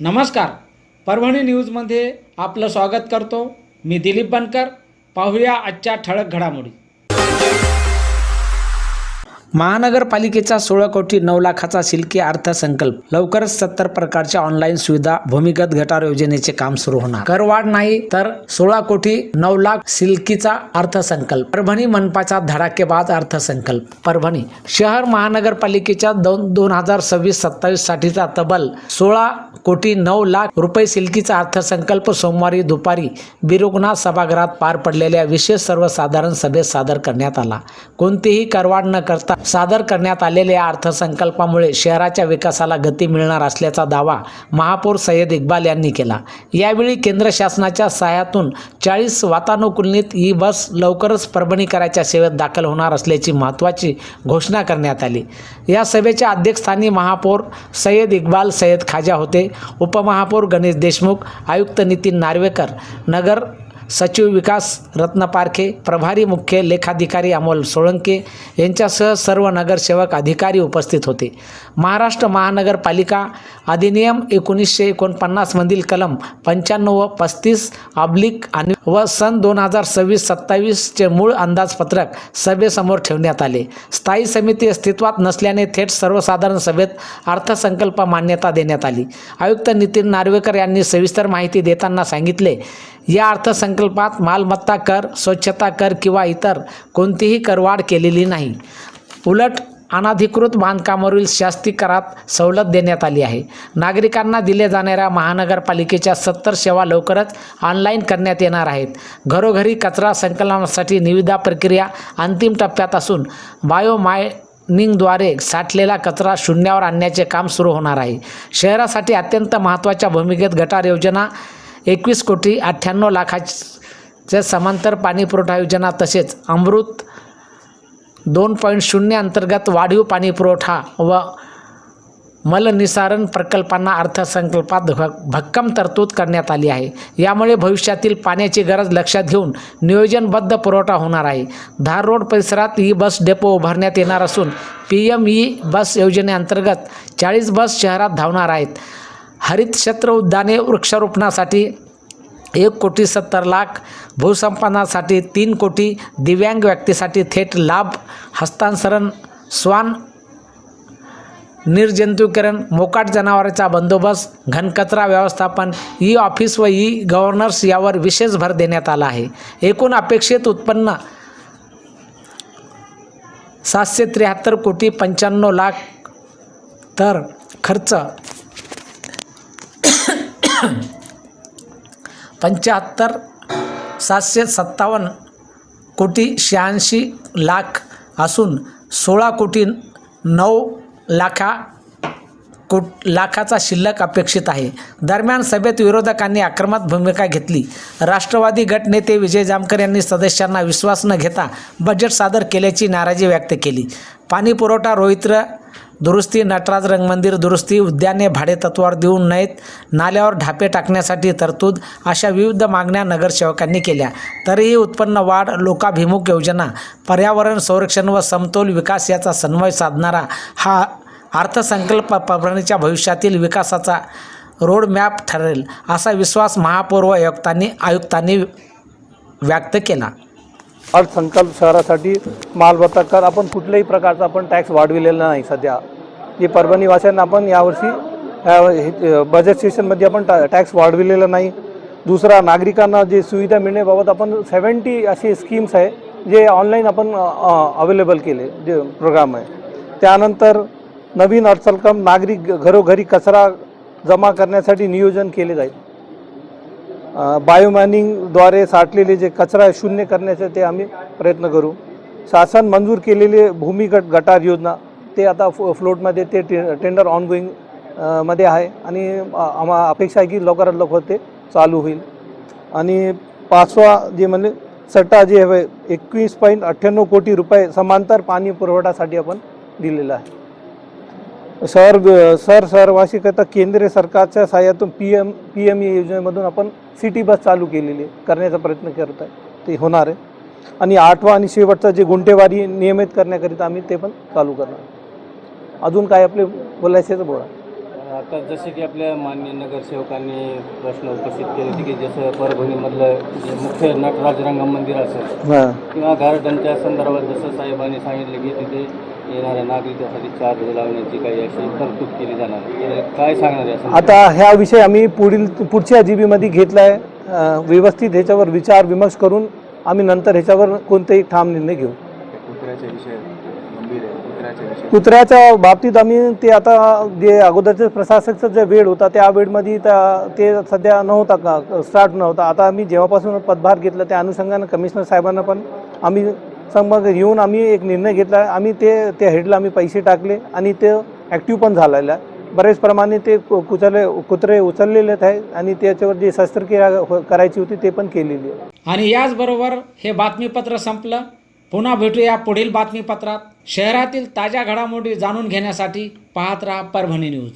नमस्कार, परभणी न्यूजमध्ये आपलं स्वागत करतो. मी दिलीप बनकर. पाहूया आजच्या ठळक घडामोडी. महानगरपालिकेचा 16 कोटी 9 लाखाचा शिल्की अर्थसंकल्प. लवकरच 70 प्रकारच्या ऑनलाईन सुविधा. भूमिगत गटार योजनेचे काम सुरू होणार. करवाढ नाही तर 16 कोटी 9 लाख शिल्कीचा अर्थसंकल्प. परभणी मनपाचा धडाकेबाज अर्थसंकल्प. परभणी शहर महानगरपालिकेच्या 2026-27 साठीचा तब्बल 16 कोटी 9 लाख रुपये शिल्कीचा अर्थसंकल्प सोमवारी दुपारी बिरुगनाथ सभागृहात पार पडलेल्या विशेष सर्वसाधारण सभेत सादर करण्यात आला. कोणतीही करवाढ न करता सादर करण्यात आलेल्या अर्थसंकल्पामुळे शहराच्या विकासाला गती मिळणार असल्याचा दावा महापौर सय्यद इक्बाल यांनी केला. यावेळी केंद्र शासनाच्या सहाय्यातून 40 वातानुकूलित ई बस लवकरच परभणीकरांच्या सेवेत दाखल होणार असल्याची महत्त्वाची घोषणा करण्यात आली. या सभेच्या अध्यक्षस्थानी महापौर सय्यद इक्बाल सय्यद खाजा होते. उपमहापौर गणेश देशमुख, आयुक्त नितीन नार्वेकर, नगर सचिव विकास रत्न पारखे, प्रभारी मुख्य लेखाधिकारी अमोल सोळंके यांच्यासह सर्व नगरसेवक अधिकारी उपस्थित होते. महाराष्ट्र महानगरपालिका अधिनियम 1949 मधील कलम 95 व 35/, व सन 2026-27 चे मूळ अंदाजपत्रक सभेसमोर ठेवण्यात आले. स्थायी समिती अस्तित्वात नसल्याने थेट सर्वसाधारण सभेत अर्थसंकल्प मान्यता देण्यात आली. आयुक्त नितीन नार्वेकर यांनी सविस्तर माहिती देताना सांगितले, या अर्थसंकल्पात मालमत्ता कर, स्वच्छता कर किंवा इतर कोणतीही करवाढ केलेली नाही. उलट अनधिकृत बांधकामावरील शास्ती करात सवलत देण्यात आली आहे. नागरिकांना दिल्या जाणाऱ्या महानगरपालिकेच्या 70 सेवा लवकरच ऑनलाईन करण्यात येणार आहेत. घरोघरी कचरा संकलनासाठी निविदा प्रक्रिया अंतिम टप्प्यात असून बायोमायनिंगद्वारे साठलेला कचरा शून्यावर आणण्याचे काम सुरू होणार आहे. शहरासाठी अत्यंत महत्त्वाच्या भूमिगत गटार योजना 21 कोटी 98 लाखाचे समांतर पाणी पुरवठा योजना तसेच अमृत 2.0 अंतर्गत वाढीव पाणी पुरवठा व मलनिसारण प्रकल्पांना अर्थसंकल्पात भक्कम तरतूद करण्यात आली आहे. यामुळे भविष्यातील पाण्याची गरज लक्षात घेऊन नियोजनबद्ध पुरवठा होणार आहे. धार रोड परिसरात ई बस डेपो उभारण्यात येणार असून PM ई बस योजनेअंतर्गत 40 बस शहरात धावणार आहेत. हरित क्षेत्र उद्याने वृक्षारोपणासाठी 1 कोटी 70 लाख, भूसंपादनासाठी 3 कोटी, दिव्यांग व्यक्तीसाठी थेट लाभ हस्तांतरण, श्वान निर्जंतुकीकरण, मोकाट जनावरांचा बंदोबस्त, घनकचरा व्यवस्थापन, ई ऑफिस व ई गव्हर्नन्स यावर विशेष भर देण्यात आला आहे. एकूण अपेक्षित उत्पन्न 773 कोटी 95 लाख तर खर्च 757 कोटी 86 लाख असून 16 कोटी 9 लाखाचा शिल्लक अपेक्षित आहे. दरम्यान सभेत विरोधकांनी आक्रमक भूमिका घेतली. राष्ट्रवादी गटनेते विजय जामकर यांनी सदस्यांना विश्वास न घेता बजेट सादर केल्याची नाराजी व्यक्त केली. पाणी पुरवठा, रोहित्र दुरुस्ती, नटराज रंगमंदिर दुरुस्ती, उद्याने भाडेतत्त्वावर देऊ नयेत, नाल्यावर ढापे टाकण्यासाठी तरतूद अशा विविध मागण्या नगरसेवकांनी केल्या. तरीही उत्पन्न वाढ, लोकाभिमुख योजना, पर्यावरण संरक्षण व समतोल विकास याचा समन्वय साधणारा हा अर्थसंकल्प परभणीच्या भविष्यातील विकासाचा रोडमॅप ठरेल असा विश्वास महापौर व आयुक्तांनी व्यक्त केला. अर्थसंकल्प शहरासाठी मालमत्ता कर आपण कुठल्याही प्रकारचा आपण टॅक्स वाढविलेला नाही. सध्या जे परभणीवासियांना आपण यावर्षी बजेट सेशनमध्ये आपण टॅक्स वाढविलेला नाही. दुसरा, नागरिकांना जे सुविधा मिळण्याबाबत आपण 70 असे स्कीम्स आहे जे ऑनलाईन आपण अवेलेबल केले, जे प्रोग्राम आहे. त्यानंतर नवीन अर्थसंकल्प नागरिक घरोघरी कचरा जमा करण्यासाठी नियोजन केले जाईल. बायोमायनिंगद्वारे साठलेले जे कचरा शून्य करण्याचे ते आम्ही प्रयत्न करू. शासन मंजूर केलेले भूमिगत गटार योजना ते आता फ्लोटमध्ये ते टेंडर ऑनगोईंग मध्ये आहे आणि आम्हाला अपेक्षा आहे की लवकरात लवकर ते चालू होईल. आणि 5वा जे म्हणजे सट्टा जे आहे 21.98 कोटी रुपये समांतर पाणी पुरवठ्यासाठी आपण दिलेला आहे. शहरवासीकरता केंद्र सरकारच्या सहाय्यातून PM ई योजनेमधून आपण सिटी बस चालू केलेली करण्याचा प्रयत्न करत आहे, ते होणार आहे. आणि 8वा आणि शेवटचा जे गुंठेवारी नियमित करण्याकरिता आम्ही ते पण चालू करणार. अजून काय आपले बोलायचे तर बोला. आता जसे की आपल्या माननीय नगरसेवकांनी प्रश्न उपस्थित केले होते की जसं परभणीमधलं जे मुख्य नटराज रंगम मंदिर असेल हां. किंवा गार्डनच्या संदर्भात जसं साहेबांनी सांगितलं की तिथे येणाऱ्या नागरिकांसाठी चार्ज लावण्याची काही अशी तरतूद केली जाणार आहे. तर काय सांगणार आहे असं? आता ह्या विषय आम्ही पुढच्या जीबीमध्ये घेतला आहे. व्यवस्थित ह्याच्यावर विचार विमर्श करून आम्ही नंतर ह्याच्यावर कोणताही ठाम निर्णय घेऊ. कुत्र्याच्या विषय गंभीर आहे. कुत्र्याच्या बाबतीत आम्ही ते आता जे अगोदरचे प्रशासकचा जे वेळ होता त्या वेळमध्ये ते सध्या नव्हता का स्टार्ट नव्हता. आता आम्ही जेव्हापासून पदभार घेतला त्या अनुषंगानं कमिशनर साहेबांना पण आम्ही संमत येऊन आम्ही एक निर्णय घेतला. आम्ही त्या हेडला आम्ही पैसे टाकले आणि ते ॲक्टिव्ह पण झालेलं आहे. बरेच प्रमाणे ते कुत्रे उचललेले आहेत आणि त्याच्यावर जी शस्त्रक्रिया करायची होती ते पण केलेली आहे. आणि याचबरोबर हे बातमीपत्र संपलं. पुन्हा भेटूया पुढील बातमीपत्रात. शहरातील ताज्या घडामोडी जाणून घेण्यासाठी पाहत राहा परभणी न्यूज.